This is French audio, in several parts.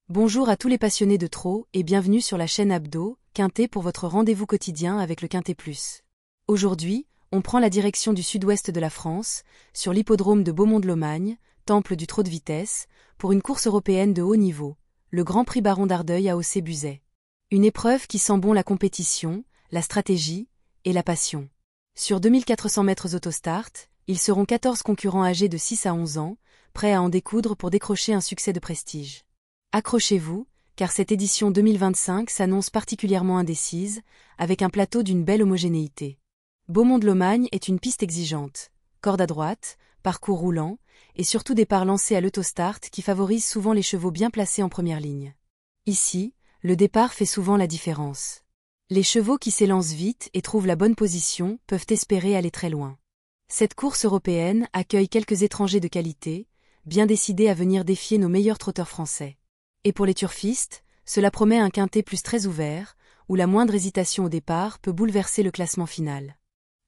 Bonjour à tous les passionnés de trot et bienvenue sur la chaîne Abdo, Quintet pour votre rendez-vous quotidien avec le Quintet Plus. Aujourd'hui, on prend la direction du sud-ouest de la France, sur l'hippodrome de Beaumont-de-Lomagne, temple du trot de vitesse, pour une course européenne de haut niveau, le Grand Prix Baron d'Ardeuil à Aussay-Buzet. Une épreuve qui sent bon la compétition, la stratégie et la passion. Sur 2400 mètres autostart, ils seront 14 concurrents âgés de 6 à 11 ans, prêts à en découdre pour décrocher un succès de prestige. Accrochez-vous, car cette édition 2025 s'annonce particulièrement indécise, avec un plateau d'une belle homogénéité. Beaumont-de-Lomagne est une piste exigeante, corde à droite, parcours roulant, et surtout départ lancé à l'autostart qui favorise souvent les chevaux bien placés en première ligne. Ici, le départ fait souvent la différence. Les chevaux qui s'élancent vite et trouvent la bonne position peuvent espérer aller très loin. Cette course européenne accueille quelques étrangers de qualité, bien décidés à venir défier nos meilleurs trotteurs français. Et pour les turfistes, cela promet un quintet plus très ouvert, où la moindre hésitation au départ peut bouleverser le classement final.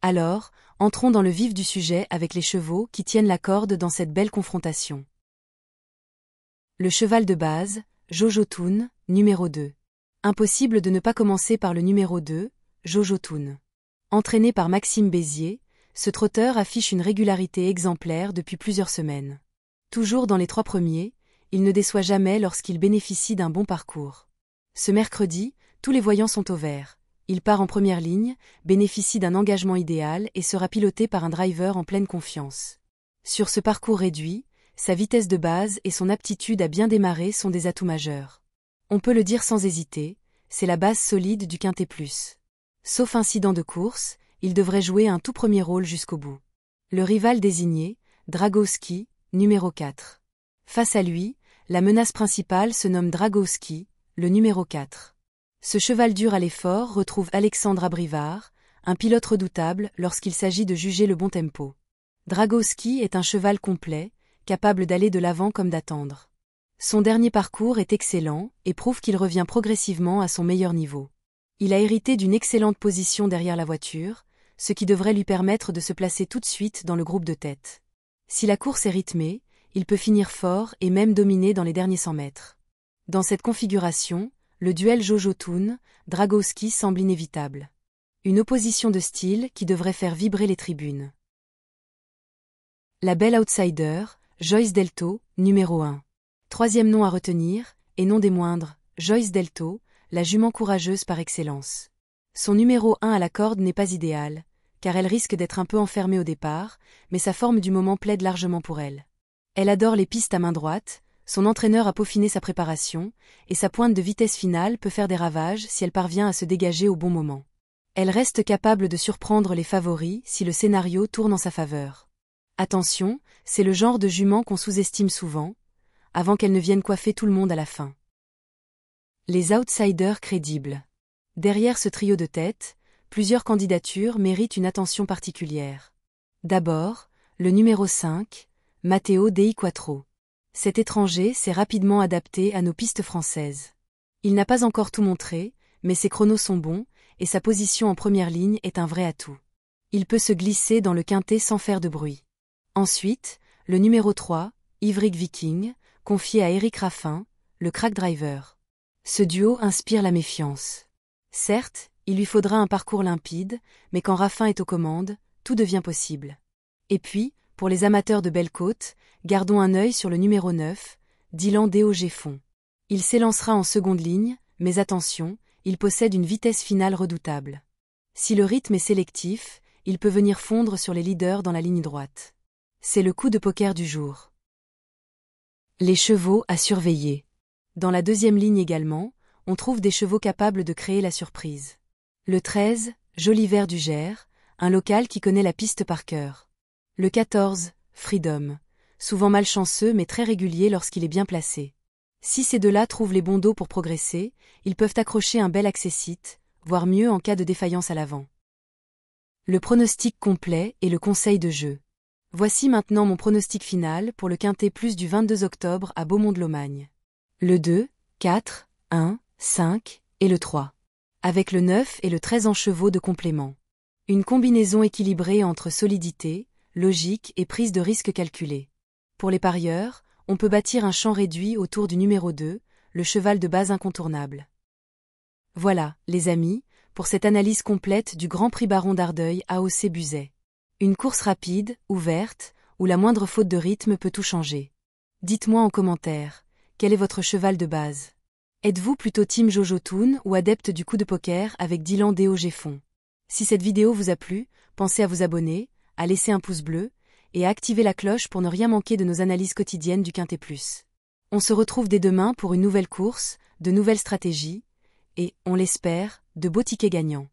Alors, entrons dans le vif du sujet avec les chevaux qui tiennent la corde dans cette belle confrontation. Le cheval de base, Jojo Toon, numéro 2. Impossible de ne pas commencer par le numéro 2, Jojo Toon. Entraîné par Maxime Bézier, ce trotteur affiche une régularité exemplaire depuis plusieurs semaines. Toujours dans les 3 premiers, il ne déçoit jamais lorsqu'il bénéficie d'un bon parcours. Ce mercredi, tous les voyants sont au vert. Il part en première ligne, bénéficie d'un engagement idéal et sera piloté par un driver en pleine confiance. Sur ce parcours réduit, sa vitesse de base et son aptitude à bien démarrer sont des atouts majeurs. On peut le dire sans hésiter, c'est la base solide du Quintet Plus. Sauf incident de course, il devrait jouer un tout premier rôle jusqu'au bout. Le rival désigné, Dragowski, numéro 4. Face à lui, la menace principale se nomme Dragowski, le numéro 4. Ce cheval dur à l'effort retrouve Alexandre Abrivard, un pilote redoutable lorsqu'il s'agit de juger le bon tempo. Dragowski est un cheval complet, capable d'aller de l'avant comme d'attendre. Son dernier parcours est excellent et prouve qu'il revient progressivement à son meilleur niveau. Il a hérité d'une excellente position derrière la voiture, ce qui devrait lui permettre de se placer tout de suite dans le groupe de tête. Si la course est rythmée, il peut finir fort et même dominer dans les derniers 100 mètres. Dans cette configuration, le duel Jojo Toon, Dragowski semble inévitable. Une opposition de style qui devrait faire vibrer les tribunes. La belle outsider, Joyce Delto, numéro 1. Troisième nom à retenir, et non des moindres, Joyce Delto, la jument courageuse par excellence. Son numéro 1 à la corde n'est pas idéal, car elle risque d'être un peu enfermée au départ, mais sa forme du moment plaide largement pour elle. Elle adore les pistes à main droite, son entraîneur a peaufiné sa préparation, et sa pointe de vitesse finale peut faire des ravages si elle parvient à se dégager au bon moment. Elle reste capable de surprendre les favoris si le scénario tourne en sa faveur. Attention, c'est le genre de jument qu'on sous-estime souvent, avant qu'elle ne vienne coiffer tout le monde à la fin. Les outsiders crédibles. Derrière ce trio de tête, plusieurs candidatures méritent une attention particulière. D'abord, le numéro 5, Matteo Dei Quattro. Cet étranger s'est rapidement adapté à nos pistes françaises. Il n'a pas encore tout montré, mais ses chronos sont bons, et sa position en première ligne est un vrai atout. Il peut se glisser dans le quintet sans faire de bruit. Ensuite, le numéro 3, Ivric Viking, confié à Éric Raffin, le crack driver. Ce duo inspire la méfiance. Certes, il lui faudra un parcours limpide, mais quand Raffin est aux commandes, tout devient possible. Et puis, pour les amateurs de belles côtes, gardons un œil sur le numéro 9, Dylan Déogé-Font. Il s'élancera en seconde ligne, mais attention, il possède une vitesse finale redoutable. Si le rythme est sélectif, il peut venir fondre sur les leaders dans la ligne droite. C'est le coup de poker du jour. Les chevaux à surveiller. Dans la deuxième ligne également, on trouve des chevaux capables de créer la surprise. Le 13, Joliver du Gers, un local qui connaît la piste par cœur. Le 14, Freedom, souvent malchanceux mais très régulier lorsqu'il est bien placé. Si ces deux-là trouvent les bons dos pour progresser, ils peuvent accrocher un bel accessite, voire mieux en cas de défaillance à l'avant. Le pronostic complet et le conseil de jeu. Voici maintenant mon pronostic final pour le Quintet Plus du 22 octobre à Beaumont-de-Lomagne. Le 2, 4, 1, 5 et le 3. Avec le 9 et le 13 en chevaux de complément. Une combinaison équilibrée entre solidité, logique et prise de risque calculée. Pour les parieurs, on peut bâtir un champ réduit autour du numéro 2, le cheval de base incontournable. Voilà, les amis, pour cette analyse complète du Grand Prix Baron d'Ardeuil AOC Buzet. Une course rapide, ouverte, où la moindre faute de rythme peut tout changer. Dites-moi en commentaire, quel est votre cheval de base? Êtes-vous plutôt team Jojo Toon ou adepte du coup de poker avec Dylan Déo Géfon? Si cette vidéo vous a plu, pensez à vous abonner, à laisser un pouce bleu, et à activer la cloche pour ne rien manquer de nos analyses quotidiennes du Quintet Plus. On se retrouve dès demain pour une nouvelle course, de nouvelles stratégies, et, on l'espère, de beaux tickets gagnants.